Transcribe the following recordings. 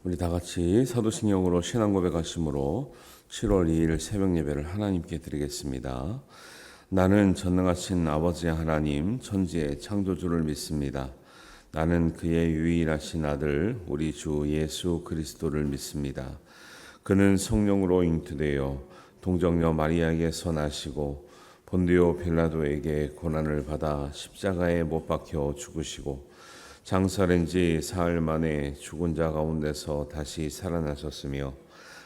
우리 다 같이 사도신경으로 신앙 고백하심으로 7월 2일 새벽 예배를 하나님께 드리겠습니다. 나는 전능하신 아버지 하나님 천지의 창조주를 믿습니다. 나는 그의 유일하신 아들 우리 주 예수 그리스도를 믿습니다. 그는 성령으로 잉태되어 동정녀 마리아에게서 나시고 본디오 빌라도에게 고난을 받아 십자가에 못 박혀 죽으시고 장사된 지 사흘 만에 죽은 자 가운데서 다시 살아나셨으며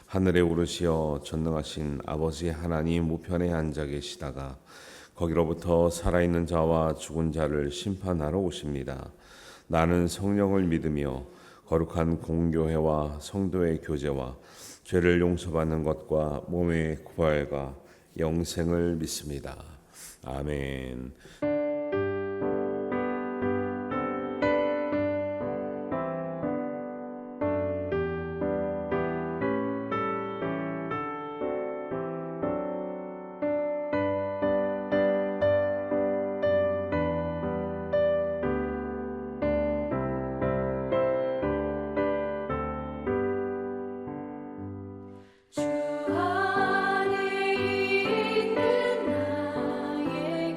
하늘에 오르시어 전능하신 아버지 하나님 우편에 앉아 계시다가 거기로부터 살아있는 자와 죽은 자를 심판하러 오십니다. 나는 성령을 믿으며 거룩한 공교회와 성도의 교제와 죄를 용서받는 것과 몸의 부활과 영생을 믿습니다. 아멘. 주 안에 있는 나에게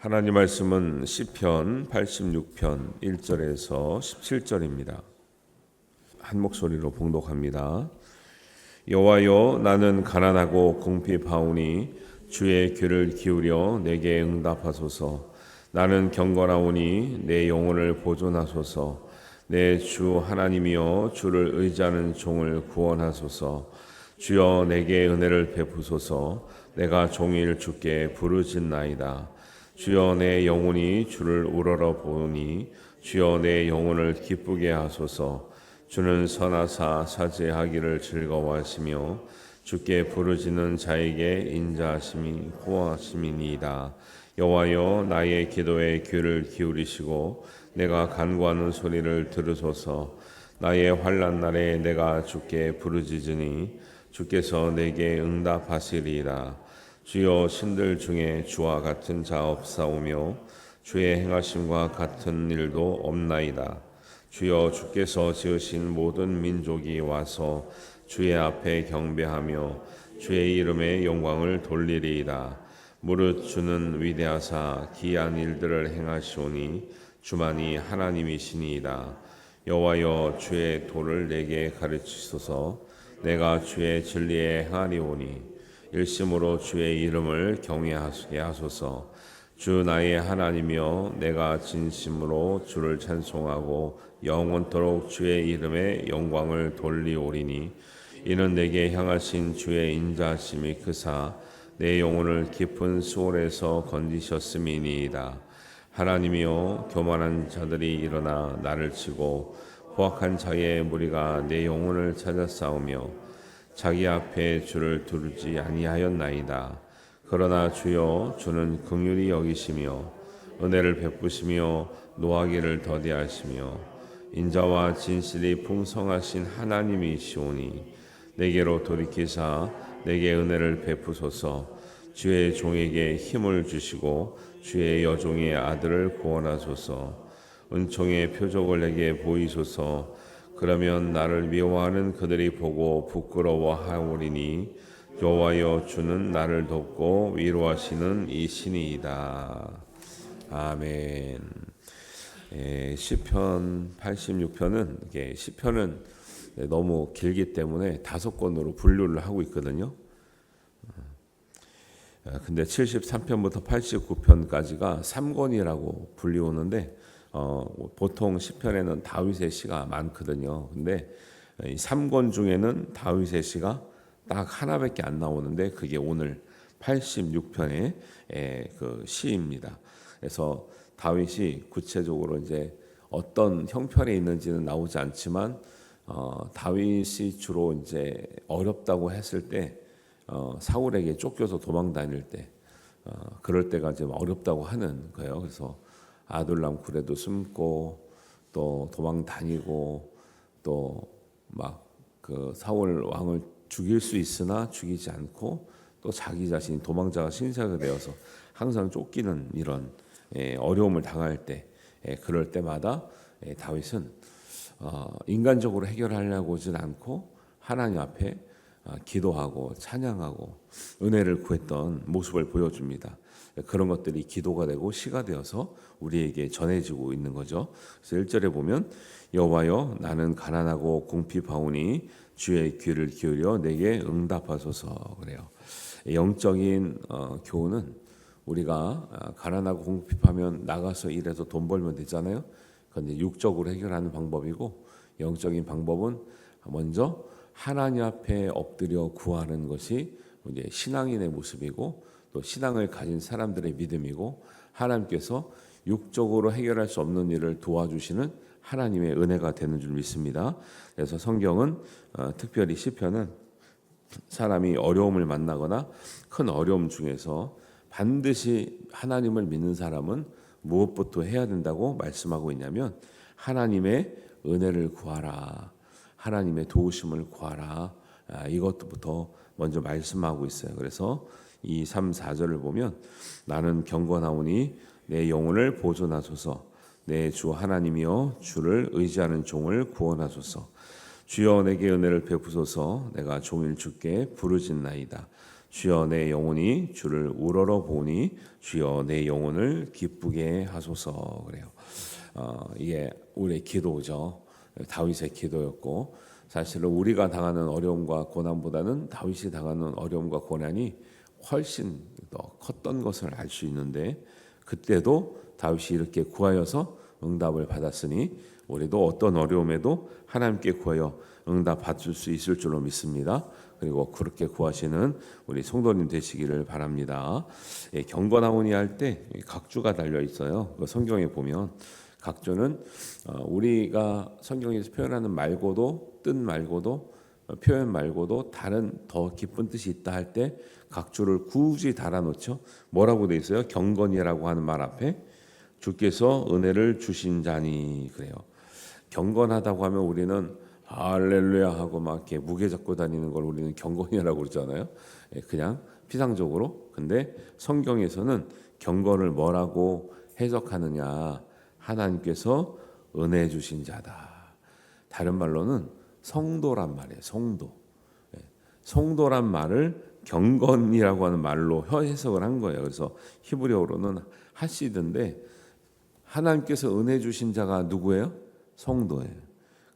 하나님 말씀은 시편 86편 1절에서 17절입니다. 한 목소리로 봉독합니다. 여호와여, 나는 가난하고 궁핍하오니 주의 귀를 기울여 내게 응답하소서. 나는 경건하오니 내 영혼을 보존하소서. 내 주 하나님이여, 주를 의지하는 종을 구원하소서. 주여, 내게 은혜를 베푸소서. 내가 종일 주께 부르짖나이다. 주여, 내 영혼이 주를 우러러 보니 주여, 내 영혼을 기쁘게 하소서. 주는 선하사 사죄하기를 즐거워하시며 주께 부르짖는 자에게 인자하심이 호하심이니이다. 여호와여, 나의 기도에 귀를 기울이시고 내가 간구하는 소리를 들으소서. 나의 환난 날에 내가 주께 부르짖으니 주께서 내게 응답하시리이다. 주여, 신들 중에 주와 같은 자 없사오며 주의 행하심과 같은 일도 없나이다. 주여, 주께서 지으신 모든 민족이 와서 주의 앞에 경배하며 주의 이름의 영광을 돌리리이다. 무릇 주는 위대하사 기이한 일들을 행하시오니 주만이 하나님이시니이다. 여호와여, 주의 도를 내게 가르치소서. 내가 주의 진리에 행하리오니 일심으로 주의 이름을 경외하게 하소서. 주 나의 하나님이여, 내가 진심으로 주를 찬송하고 영원토록 주의 이름의 영광을 돌리오리니 이는 내게 향하신 주의 인자하심이 크사 내 영혼을 깊은 수월에서 건지셨음이니이다. 하나님이여, 교만한 자들이 일어나 나를 치고 포악한 자의 무리가 내 영혼을 찾아 싸우며 자기 앞에 주를 두르지 아니하였나이다. 그러나 주여, 주는 긍휼히 여기시며 은혜를 베푸시며 노하기를 더디하시며 인자와 진실이 풍성하신 하나님이시오니 내게로 돌이키사 내게 은혜를 베푸소서. 주의 종에게 힘을 주시고 주의 여종의 아들을 구원하소서. 은총의 표적을 내게 보이소서. 그러면 나를 미워하는 그들이 보고 부끄러워하오리니 여호와여, 주는 나를 돕고 위로하시는 이신이이다. 아멘. 시편 86편은 시편은 너무 길기 때문에 5권으로 분류를 하고 있거든요. 근데 73편부터 89편까지가 3권이라고 불리우는데 보통 시편에는 다윗의 시가 많거든요. 근데 이 3권 중에는 다윗의 시가 딱 하나밖에 안 나오는데 그게 오늘 86편의 그 시입니다. 그래서 다윗이 구체적으로 이제 어떤 형편에 있는지는 나오지 않지만 다윗이 주로 이제 어렵다고 했을 때 사울에게 쫓겨서 도망 다닐 때 그럴 때가 좀 어렵다고 하는 거예요. 그래서 아둘람 굴에도 숨고 또 도망 다니고 또 막 그 사울 왕을 죽일 수 있으나 죽이지 않고 또 자기 자신이 도망자가 신세가 되어서 항상 쫓기는 이런 어려움을 당할 때 그럴 때마다 다윗은 인간적으로 해결하려고는 않고 하나님 앞에 기도하고 찬양하고 은혜를 구했던 모습을 보여줍니다. 그런 것들이 기도가 되고 시가 되어서 우리에게 전해지고 있는 거죠. 그래서 1절에 보면 여호와여, 나는 가난하고 궁핍하오니 주의 귀를 기울여 내게 응답하소서 그래요. 영적인 교훈은 우리가 가난하고 궁핍하면 나가서 일해서 돈 벌면 되잖아요. 그건 육적으로 해결하는 방법이고 영적인 방법은 먼저 하나님 앞에 엎드려 구하는 것이 이제 신앙인의 모습이고 또 신앙을 가진 사람들의 믿음이고 하나님께서 육적으로 해결할 수 없는 일을 도와주시는 하나님의 은혜가 되는 줄 믿습니다. 그래서 성경은 특별히 시편은 사람이 어려움을 만나거나 큰 어려움 중에서 반드시 하나님을 믿는 사람은 무엇부터 해야 된다고 말씀하고 있냐면 하나님의 은혜를 구하라. 하나님의 도우심을 구하라. 이것부터 먼저 말씀하고 있어요. 그래서 2, 3, 4절을 보면 나는 경건하오니 내 영혼을 보존하소서. 내 주 하나님이여, 주를 의지하는 종을 구원하소서. 주여, 내게 은혜를 베푸소서. 내가 종일 주께 부르짖나이다. 주여 내 영혼이 주를 우러러 보니 주여 내 영혼을 기쁘게 하소서. 그래요. 이게 우리의 기도죠. 다윗의 기도였고, 사실은 우리가 당하는 어려움과 고난보다는 다윗이 당하는 어려움과 고난이 훨씬 더 컸던 것을 알 수 있는데, 그때도 다윗이 이렇게 구하여서 응답을 받았으니 우리도 어떤 어려움에도 하나님께 구하여 응답 받을 수 있을 줄로 믿습니다. 그리고 그렇게 구하시는 우리 성도님 되시기를 바랍니다. 경건하오니 할 때 각주가 달려 있어요. 성경에 보면 각주는 우리가 성경에서 표현하는 말고도, 뜻 말고도, 표현 말고도 다른 더 깊은 뜻이 있다 할 때 각주를 굳이 달아놓죠. 뭐라고 돼 있어요? 경건이라고 하는 말 앞에 주께서 은혜를 주신 자니. 그래요. 경건하다고 하면 우리는 할렐루야 하고 막 이렇게 무게 잡고 다니는 걸 우리는 경건이라고 그러잖아요. 그냥 피상적으로. 근데 성경에서는 경건을 뭐라고 해석하느냐? 하나님께서 은혜 주신 자다. 다른 말로는 성도란 말이에요. 성도. 성도란 말을 경건이라고 하는 말로 해석을 한 거예요. 그래서 히브리어로는 하시드인데, 하나님께서 은혜 주신 자가 누구예요? 성도예요.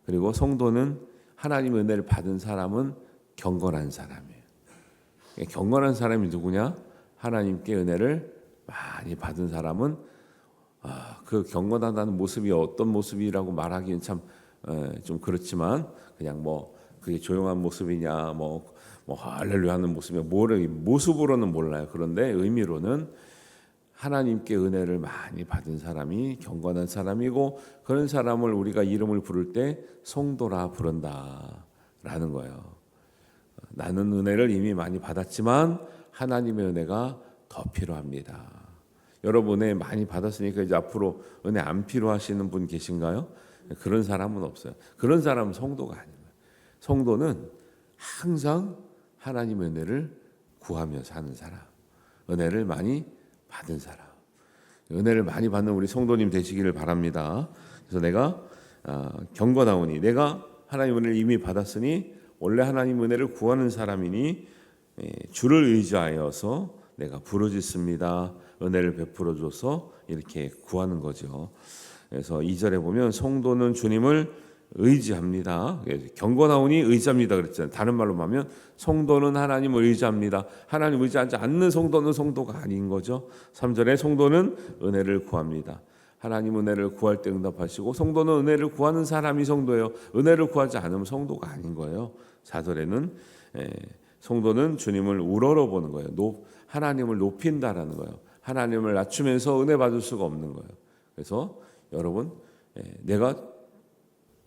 그리고 성도는 하나님의 은혜를 받은 사람은 경건한 사람이에요. 경건한 사람이 누구냐? 하나님께 은혜를 많이 받은 사람은 그 경건하다는 모습이 어떤 모습이라고 말하기는 참 좀 그렇지만, 그냥 뭐 그게 조용한 모습이냐, 뭐 할렐루야 하는 모습이냐, 모습으로는 몰라요. 그런데 의미로는 하나님께 은혜를 많이 받은 사람이 경건한 사람이고, 그런 사람을 우리가 이름을 부를 때 성도라 부른다라는 거예요. 나는 은혜를 이미 많이 받았지만 하나님의 은혜가 더 필요합니다. 여러분의 많이 받았으니까 이제 앞으로 은혜 안 필요하시는 분 계신가요? 그런 사람은 없어요. 그런 사람은 성도가 아닙니다. 성도는 항상 하나님의 은혜를 구하며 사는 사람, 은혜를 많이 받은 사람, 은혜를 많이 받는 우리 성도님 되시기를 바랍니다. 그래서 내가 경건하오니, 내가 하나님 은혜를 이미 받았으니 원래 하나님 은혜를 구하는 사람이니 주를 의지하여서 내가 부르짖습니다. 은혜를 베풀어 줘서 이렇게 구하는 거죠. 그래서 2절에 보면 성도는 주님을 의지합니다. 경건하오니 의지합니다 그랬잖아요. 다른 말로 하면 성도는 하나님을 의지합니다. 하나님 의지하지 않는 성도는 성도가 아닌 거죠. 3절에 성도는 은혜를 구합니다. 하나님 은혜를 구할 때 응답하시고, 성도는 은혜를 구하는 사람이 성도예요. 은혜를 구하지 않으면 성도가 아닌 거예요. 4절에는 성도는 주님을 우러러보는 거예요. 하나님을 높인다라는 거예요. 하나님을 낮추면서 은혜 받을 수가 없는 거예요. 그래서 여러분, 내가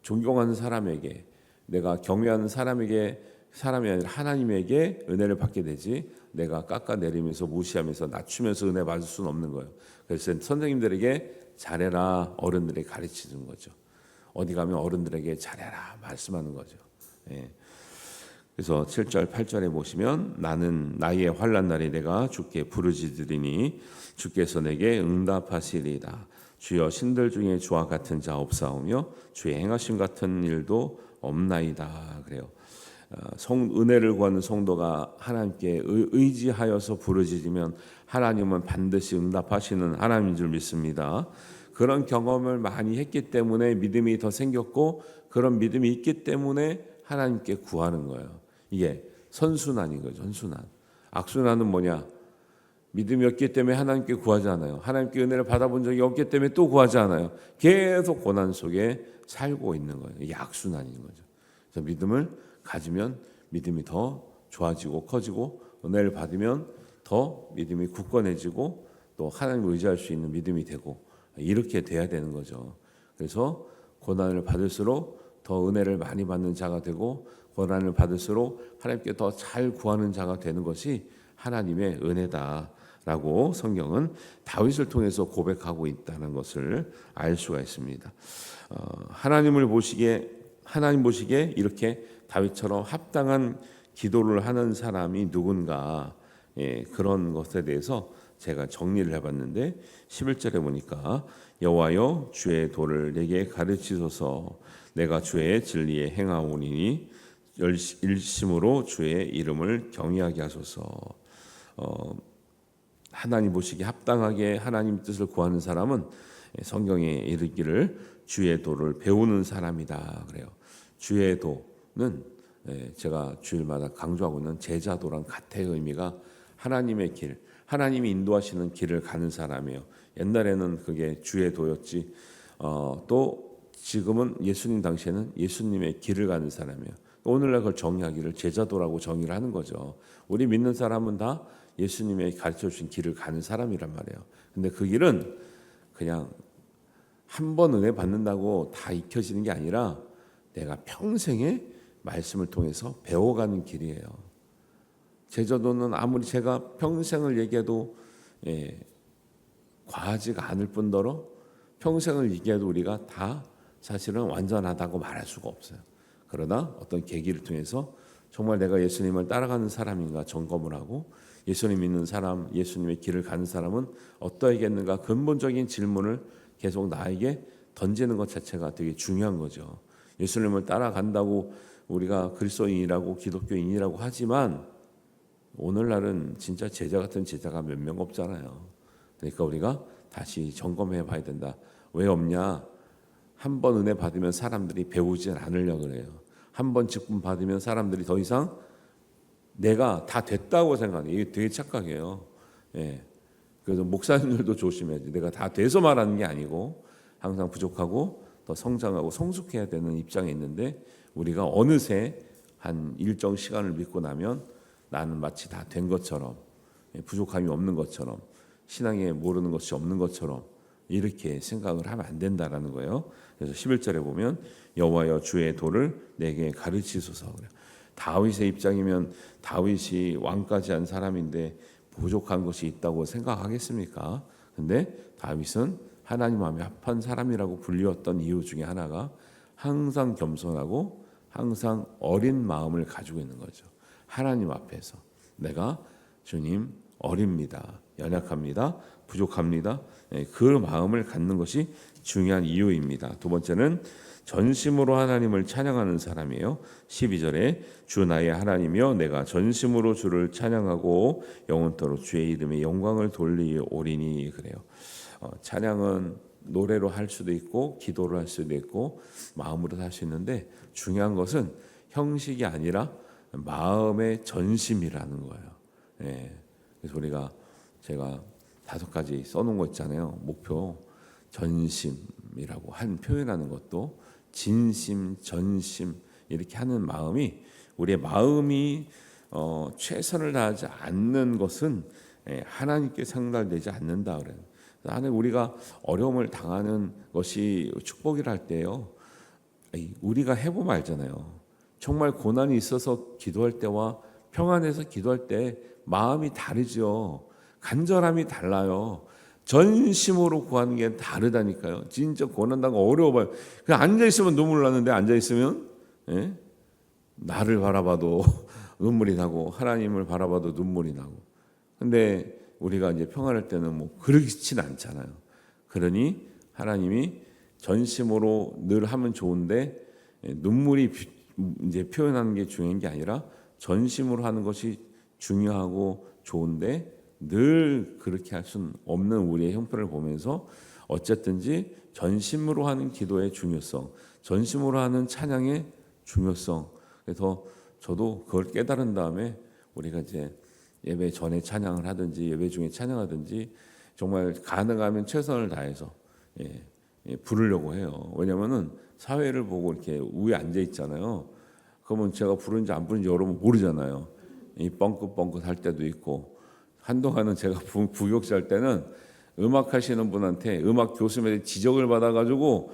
존경하는 사람에게, 내가 경외하는 사람이 아니라 하나님에게 은혜를 받게 되지, 내가 깎아내리면서 무시하면서 낮추면서 은혜 받을 수는 없는 거예요. 그래서 선생님들에게 잘해라, 어른들에게 가르치는 거죠. 어디 가면 어른들에게 잘해라 말씀하는 거죠. 그래서 7절 8절에 보시면 나는 나의 환난 날에 내가 주께 부르짖으리니 주께서 내게 응답하시리이다. 주여 신들 중에 주와 같은 자 없사오며 주의 행하심 같은 일도 없나이다. 그래요. 은혜를 구하는 성도가 하나님께 의지하여서 부르짖으면 하나님은 반드시 응답하시는 하나님인 줄 믿습니다. 그런 경험을 많이 했기 때문에 믿음이 더 생겼고, 그런 믿음이 있기 때문에 하나님께 구하는 거예요. 이게 선순환인 거죠. 선순환. 악순환은 뭐냐? 믿음이 없기 때문에 하나님께 구하지 않아요. 하나님께 은혜를 받아본 적이 없기 때문에 또 구하지 않아요. 계속 고난 속에 살고 있는 거예요. 이게 악순환인 거죠. 그래서 믿음을 가지면 믿음이 더 좋아지고 커지고, 은혜를 받으면 더 믿음이 굳건해지고, 또 하나님을 의지할 수 있는 믿음이 되고, 이렇게 돼야 되는 거죠. 그래서 고난을 받을수록 더 은혜를 많이 받는 자가 되고, 고난을 받을수록 하나님께 더 잘 구하는 자가 되는 것이 하나님의 은혜다라고 성경은 다윗을 통해서 고백하고 있다는 것을 알 수가 있습니다. 하나님 보시기에 이렇게 다윗처럼 합당한 기도를 하는 사람이 누군가, 그런 것에 대해서 제가 정리를 해봤는데, 11절에 보니까 여호와여 주의 도를 내게 가르치소서. 내가 주의 진리에 행하오니 일심으로 주의 이름을 경외하게 하소서. 하나님 보시기에 합당하게 하나님 뜻을 구하는 사람은 성경에 이르기를 주의 도를 배우는 사람이다 그래요. 주의 도는 제가 주일마다 강조하고 있는 제자도랑 같은 의미가 하나님의 길, 하나님이 인도하시는 길을 가는 사람이에요. 옛날에는 그게 주의 도였지. 또 지금은 예수님 당시에는 예수님의 길을 가는 사람이에요. 오늘날 그걸 정의하기를 제자도라고 정의를 하는 거죠. 우리 믿는 사람은 다 예수님의 가르쳐 주신 길을 가는 사람이란 말이에요. 근데 그 길은 그냥 한 번 은혜 받는다고 다 익혀지는 게 아니라 내가 평생에 말씀을 통해서 배워가는 길이에요. 제자도는 아무리 제가 평생을 얘기해도 과하지가 않을 뿐더러 평생을 얘기해도 우리가 다 사실은 완전하다고 말할 수가 없어요. 그러나 어떤 계기를 통해서 정말 내가 예수님을 따라가는 사람인가 점검을 하고 예수님 믿는 사람, 예수님의 길을 가는 사람은 어떠하겠는가 근본적인 질문을 계속 나에게 던지는 것 자체가 되게 중요한 거죠. 예수님을 따라간다고 우리가 그리스도인이라고 기독교인이라고 하지만 오늘날은 진짜 제자 같은 제자가 몇 명 없잖아요. 그러니까 우리가 다시 점검해 봐야 된다. 왜 없냐? 한 번 은혜 받으면 사람들이 배우지 않으려고 그래요. 한 번 직분 받으면 사람들이 더 이상 내가 다 됐다고 생각해요. 이게 되게 착각이에요. 그래서 목사님들도 조심해야지. 내가 다 돼서 말하는 게 아니고 항상 부족하고 더 성장하고 성숙해야 되는 입장에 있는데 우리가 어느새 한 일정 시간을 믿고 나면 나는 마치 다 된 것처럼 부족함이 없는 것처럼 신앙에 모르는 것이 없는 것처럼 이렇게 생각을 하면 안 된다라는 거예요. 그래서 11절에 보면 여호와여 주의 도를 내게 가르치소서. 다윗의 입장이면 다윗이 왕까지 한 사람인데 부족한 것이 있다고 생각하겠습니까? 근데 다윗은 하나님 마음에 합한 사람이라고 불리웠던 이유 중에 하나가 항상 겸손하고 항상 어린 마음을 가지고 있는 거죠. 하나님 앞에서 내가 주님 어립니다. 연약합니다. 부족합니다. 그 마음을 갖는 것이 중요한 이유입니다. 두 번째는 전심으로 하나님을 찬양하는 사람이에요. 12절에 주 나의 하나님이여 내가 전심으로 주를 찬양하고 영원토록 주의 이름에 영광을 돌리오리니 그래요. 찬양은 노래로 할 수도 있고 기도로 할 수도 있고 마음으로 할 수 있는데 중요한 것은 형식이 아니라 마음의 전심이라는 거예요. 그래서 우리가 제가 5가지 써놓은 거 있잖아요. 목표 전심이라고 한 표현하는 것도 진심, 전심 이렇게 하는 마음이 우리의 마음이 최선을 다하지 않는 것은 하나님께 상달되지 않는다 그래요. 안에 우리가 어려움을 당하는 것이 축복이라 할 때요. 우리가 해보면 알잖아요. 정말 고난이 있어서 기도할 때와 평안해서 기도할 때 마음이 다르죠. 간절함이 달라요. 전심으로 구하는 게 다르다니까요. 진짜 고난당하고 어려워봐요. 그냥 앉아있으면 눈물 나는데 앉아있으면 나를 바라봐도 눈물이 나고 하나님을 바라봐도 눈물이 나고. 근데 우리가 이제 평안할 때는 뭐 그렇지는 않잖아요. 그러니 하나님이 전심으로 늘 하면 좋은데 눈물이 이제 표현하는 게 중요한 게 아니라 전심으로 하는 것이 중요하고 좋은데 늘 그렇게 할 수는 없는 우리의 형편을 보면서 어쨌든지 전심으로 하는 기도의 중요성, 전심으로 하는 찬양의 중요성. 그래서 저도 그걸 깨달은 다음에 우리가 이제 예배 전에 찬양을 하든지 예배 중에 찬양하든지 정말 가능하면 최선을 다해서 부르려고 해요. 왜냐면은 사회를 보고 이렇게 위에 앉아 있잖아요. 그러면 제가 부르는지 안 부르는지 여러분 모르잖아요. 이 뻥긋뻥긋 할 때도 있고 한동안은 제가 부교육자 할 때는 음악 하시는 분한테 음악 교수님한테 지적을 받아가지고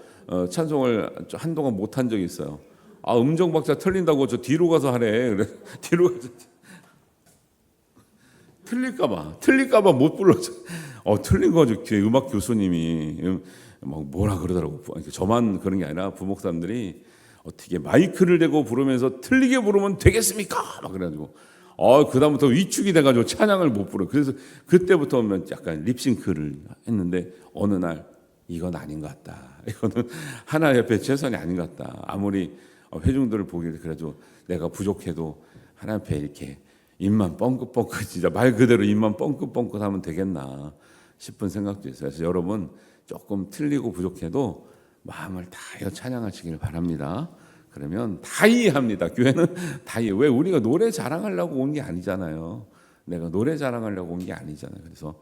찬송을 한동안 못한 적이 있어요. 아 음정 박자 틀린다고 저 뒤로 가서 하래. 그래 뒤로 가서 틀릴까봐 못 불러줘. 틀린 거죠. 음악 교수님이 막 뭐라 그러더라고. 저만 그런 게 아니라 부목사님들이 어떻게 마이크를 대고 부르면서 틀리게 부르면 되겠습니까? 막 그래가지고 그다음부터 위축이 돼가지고 찬양을 못 부르. 그래서 그때부터 약간 립싱크를 했는데 어느 날 이건 아닌 것 같다. 이거는 하나 옆에 최선이 아닌 것 같다. 아무리 회중들을 보기에 그래도 내가 부족해도 하나 옆에 이렇게 입만 뻥긋뻥긋 진짜 말 그대로 입만 뻥긋뻥긋 하면 되겠나 싶은 생각도 있어요. 그래서 여러분 조금 틀리고 부족해도 마음을 다하여 찬양하시길 바랍니다. 그러면 다 이해합니다. 교회는 다 이해. 왜 우리가 노래 자랑하려고 온 게 아니잖아요. 내가 노래 자랑하려고 온 게 아니잖아요. 그래서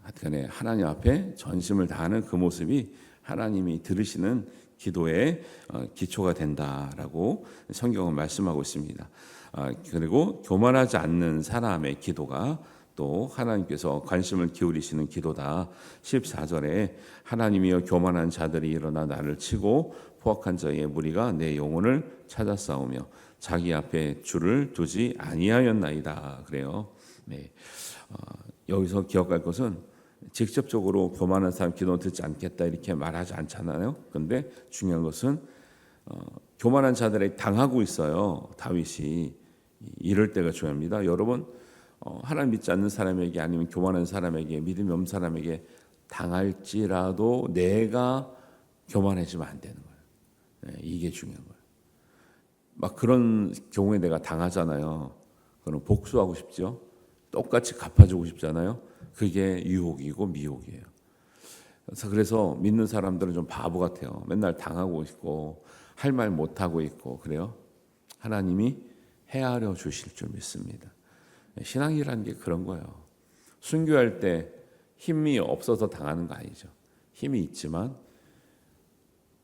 하여튼간에 하나님 앞에 전심을 다하는 그 모습이 하나님이 들으시는 기도의 기초가 된다라고 성경은 말씀하고 있습니다. 그리고 교만하지 않는 사람의 기도가 또 하나님께서 관심을 기울이시는 기도다. 14절에 하나님이여 교만한 자들이 일어나 나를 치고 포악한 자의 무리가 내 영혼을 찾아 싸우며 자기 앞에 줄을 두지 아니하였나이다. 그래요. 네. 여기서 기억할 것은 직접적으로 교만한 사람 기도 듣지 않겠다 이렇게 말하지 않잖아요. 그런데 중요한 것은 교만한 자들에게 당하고 있어요. 다윗이 이럴 때가 중요합니다. 여러분 하나님 믿지 않는 사람에게 아니면 교만한 사람에게 믿음이 없는 사람에게 당할지라도 내가 교만해지면 안 되는 거예요. 네, 이게 중요한 거예요. 막 그런 경우에 내가 당하잖아요. 그럼 복수하고 싶죠. 똑같이 갚아주고 싶잖아요. 그게 유혹이고 미혹이에요. 그래서 믿는 사람들은 좀 바보 같아요. 맨날 당하고 있고 할 말 못하고 있고 그래요. 하나님이 헤아려 주실 줄 믿습니다. 신앙이라는 게 그런 거예요. 순교할 때 힘이 없어서 당하는 거 아니죠. 힘이 있지만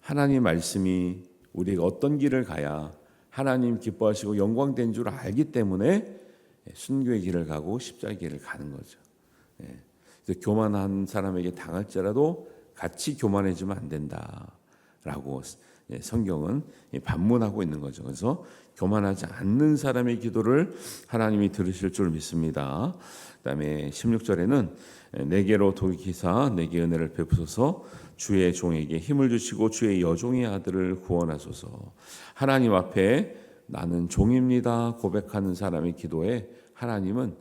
하나님 말씀이 우리가 어떤 길을 가야 하나님 기뻐하시고 영광된 줄 알기 때문에 순교의 길을 가고 십자가의 길을 가는 거죠. 그래서 교만한 사람에게 당할지라도 같이 교만해지면 안 된다라고 성경은 반문하고 있는 거죠. 그래서 교만하지 않는 사람의 기도를 하나님이 들으실 줄 믿습니다. 그다음에 16절에는 내게로 돌이키사 내게 은혜를 베푸소서 주의 종에게 힘을 주시고 주의 여종의 아들을 구원하소서. 하나님 앞에 나는 종입니다 고백하는 사람의 기도에 하나님은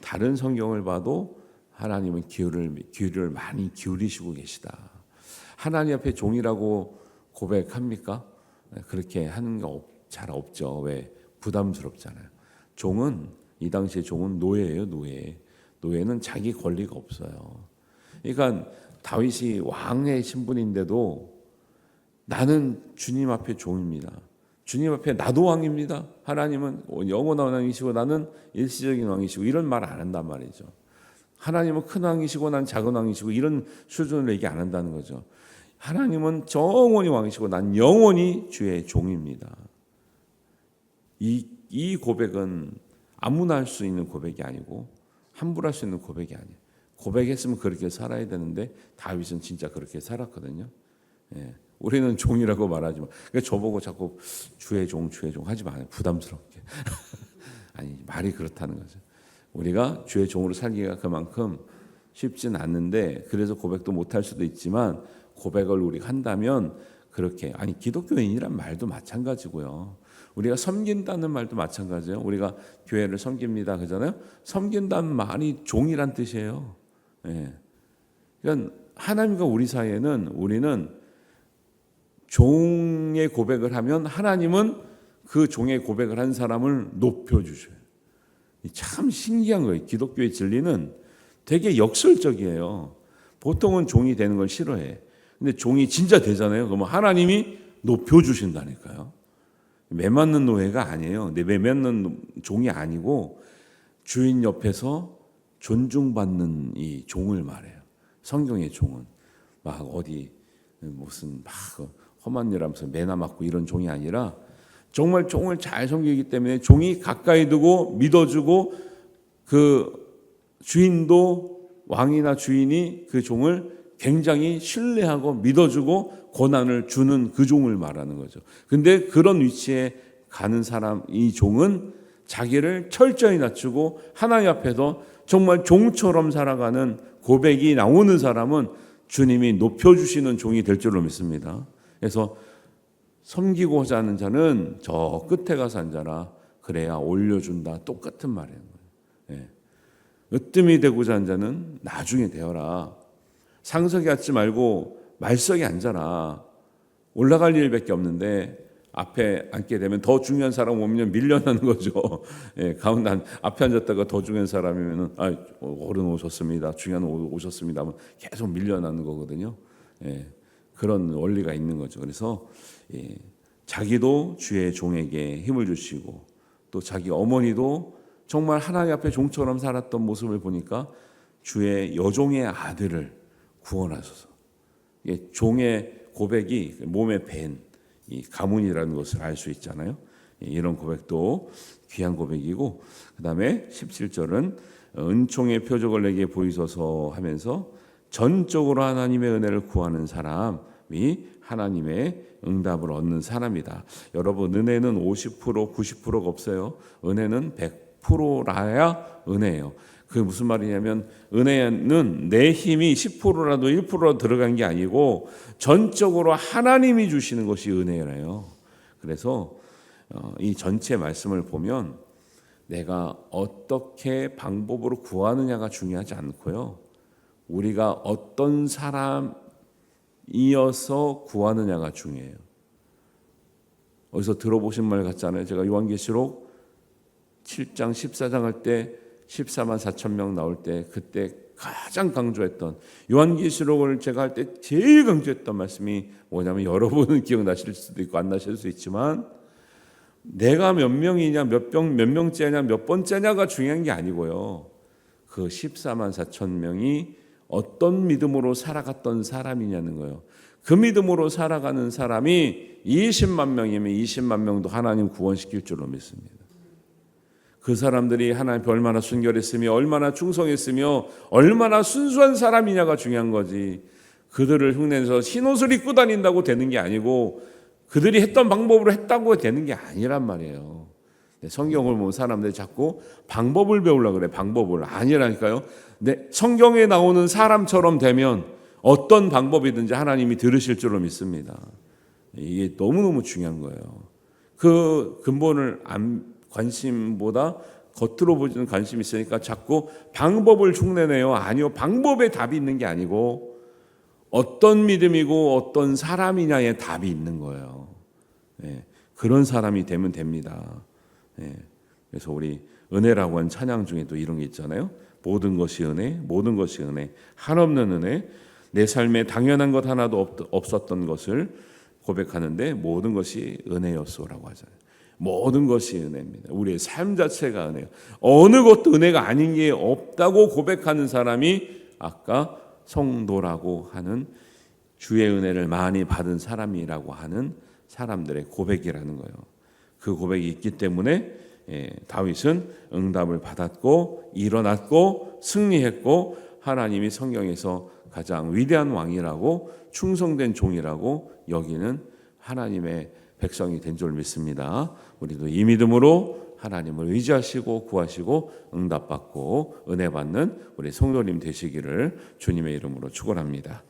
다른 성경을 봐도 하나님은 귀를 많이 기울이시고 계시다. 하나님 앞에 종이라고 고백합니까? 그렇게 하는 게 잘 없죠. 왜? 부담스럽잖아요. 종은 이 당시에 종은 노예예요. 노예는 자기 권리가 없어요. 그러니까 다윗이 왕의 신분인데도 나는 주님 앞에 종입니다. 주님 앞에 나도 왕입니다. 하나님은 영원한 왕이시고 나는 일시적인 왕이시고 이런 말 안 한단 말이죠. 하나님은 큰 왕이시고 난 작은 왕이시고 이런 수준으로 얘기 안 한다는 거죠. 하나님은 영원히 왕이시고 난 영원히 주의 종입니다. 이 고백은 아무나 할 수 있는 고백이 아니고 함부로 할 수 있는 고백이 아니에요. 고백했으면 그렇게 살아야 되는데 다윗은 진짜 그렇게 살았거든요. 우리는 종이라고 말하지만 그러니까 저보고 자꾸 주의 종 하지 마요. 부담스럽게. 아니 말이 그렇다는 거죠. 우리가 주의 종으로 살기가 그만큼 쉽진 않는데 그래서 고백도 못할 수도 있지만 고백을 우리가 한다면 그렇게 아니 기독교인이란 말도 마찬가지고요. 우리가 섬긴다는 말도 마찬가지예요. 우리가 교회를 섬깁니다 그러잖아요. 섬긴다는 말이 종이란 뜻이에요. 그러니까 하나님과 우리 사이에는 우리는 종의 고백을 하면 하나님은 그 종의 고백을 한 사람을 높여주셔요. 참 신기한 거예요. 기독교의 진리는 되게 역설적이에요. 보통은 종이 되는 걸 싫어해. 근데 종이 진짜 되잖아요. 그러면 하나님이 높여주신다니까요. 매 맞는 노예가 아니에요. 매 맞는 종이 아니고 주인 옆에서 존중받는 이 종을 말해요. 성경의 종은 막 어디 무슨 막 험한 일 하면서 매나 맞고 이런 종이 아니라 정말 종을 잘 섬기기 때문에 종이 가까이 두고 믿어주고 그 주인도 왕이나 주인이 그 종을 굉장히 신뢰하고 믿어주고 고난을 주는 그 종을 말하는 거죠. 근데 그런 위치에 가는 사람, 이 종은 자기를 철저히 낮추고 하나님 앞에서 정말 종처럼 살아가는 고백이 나오는 사람은 주님이 높여주시는 종이 될 줄로 믿습니다. 그래서 섬기고자 하는 자는 저 끝에 가서 앉아라. 그래야 올려준다. 똑같은 말이에요. 으뜸이 되고자 하는 자는 나중에 되어라. 상석에 앉지 말고 말석에 앉아라. 올라갈 일밖에 없는데 앞에 앉게 되면 더 중요한 사람 오면 밀려나는 거죠. 예, 가운데 앞에 앉았다가 더 중요한 사람이면은 어른 오셨습니다. 중요한 오셨습니다. 하면 계속 밀려나는 거거든요. 예, 그런 원리가 있는 거죠. 그래서 자기도 주의 종에게 힘을 주시고 또 자기 어머니도 정말 하나님 앞에 종처럼 살았던 모습을 보니까 주의 여종의 아들을 구원하소서. 종의 고백이 몸에 밴 이 가문이라는 것을 알 수 있잖아요. 이런 고백도 귀한 고백이고, 그 다음에 17절은 은총의 표적을 내게 보이소서 하면서 전적으로 하나님의 은혜를 구하는 사람이 하나님의 응답을 얻는 사람이다. 여러분, 은혜는 50%, 90%가 없어요. 은혜는 100%라야 은혜예요. 그게 무슨 말이냐면 은혜는 내 힘이 10%라도 1%라도 들어간 게 아니고 전적으로 하나님이 주시는 것이 은혜래요. 그래서 이 전체 말씀을 보면 내가 어떻게 방법으로 구하느냐가 중요하지 않고요. 우리가 어떤 사람이어서 구하느냐가 중요해요. 어디서 들어보신 말 같잖아요. 제가 요한계시록 7장 14장 할 때 14만 4천 명 나올 때 그때 가장 강조했던 요한계시록을 제가 할 때 제일 강조했던 말씀이 뭐냐면 여러분은 기억나실 수도 있고 안 나실 수 있지만 내가 몇 명이냐 몇 명째냐 몇 번째냐가 중요한 게 아니고요. 그 14만 4천 명이 어떤 믿음으로 살아갔던 사람이냐는 거예요. 그 믿음으로 살아가는 사람이 20만 명이면 20만 명도 하나님 구원시킬 줄로 믿습니다. 그 사람들이 하나님 앞에 얼마나 순결했으며 얼마나 충성했으며 얼마나 순수한 사람이냐가 중요한 거지. 그들을 흉내내서 흰옷을 입고 다닌다고 되는 게 아니고 그들이 했던 방법으로 했다고 되는 게 아니란 말이에요. 성경을 보면 사람들이 자꾸 방법을 배우려고 그래. 방법을. 아니라니까요. 성경에 나오는 사람처럼 되면 어떤 방법이든지 하나님이 들으실 줄로 믿습니다. 이게 너무너무 중요한 거예요. 그 근본을 관심보다 겉으로 보이는 관심이 있으니까 자꾸 방법을 흉내내요. 아니요. 방법에 답이 있는 게 아니고 어떤 믿음이고 어떤 사람이냐에 답이 있는 거예요. 그런 사람이 되면 됩니다. 그래서 우리 은혜라고 하는 찬양 중에 또 이런 게 있잖아요. 모든 것이 은혜, 모든 것이 은혜, 한없는 은혜. 내 삶에 당연한 것 하나도 없었던 것을 고백하는데 모든 것이 은혜였소라고 하잖아요. 모든 것이 은혜입니다. 우리의 삶 자체가 은혜예요. 어느 것도 은혜가 아닌 게 없다고 고백하는 사람이 아까 성도라고 하는 주의 은혜를 많이 받은 사람이라고 하는 사람들의 고백이라는 거예요. 그 고백이 있기 때문에 다윗은 응답을 받았고 일어났고 승리했고 하나님이 성경에서 가장 위대한 왕이라고 충성된 종이라고 여기는 하나님의 백성이 된 줄 믿습니다. 우리도 이 믿음으로 하나님을 의지하시고 구하시고 응답받고 은혜 받는 우리 성도님 되시기를 주님의 이름으로 축원합니다.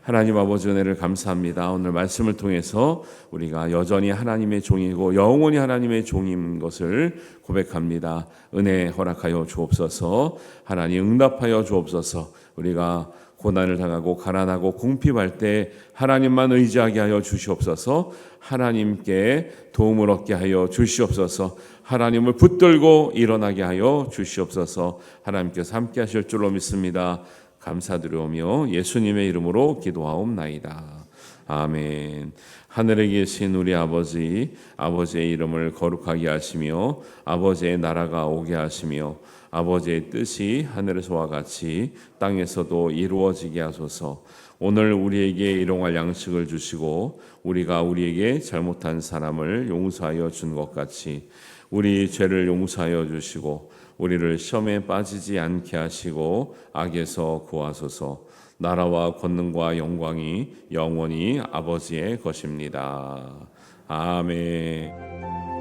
하나님 아버지 은혜를 감사합니다. 오늘 말씀을 통해서 우리가 여전히 하나님의 종이고 영원히 하나님의 종인 것을 고백합니다. 은혜 허락하여 주옵소서. 하나님 응답하여 주옵소서. 우리가 고난을 당하고 가난하고 궁핍할 때 하나님만 의지하게 하여 주시옵소서. 하나님께 도움을 얻게 하여 주시옵소서. 하나님을 붙들고 일어나게 하여 주시옵소서. 하나님께서 함께 하실 줄로 믿습니다. 감사드리오며 예수님의 이름으로 기도하옵나이다. 아멘. 하늘에 계신 우리 아버지, 아버지의 이름을 거룩하게 하시며 아버지의 나라가 오게 하시며 아버지의 뜻이 하늘에서와 같이 땅에서도 이루어지게 하소서. 오늘 우리에게 일용할 양식을 주시고 우리가 우리에게 잘못한 사람을 용서하여 준 것 같이 우리 죄를 용서하여 주시고 우리를 시험에 빠지지 않게 하시고 악에서 구하소서. 나라와 권능과 영광이 영원히 아버지의 것입니다. 아멘.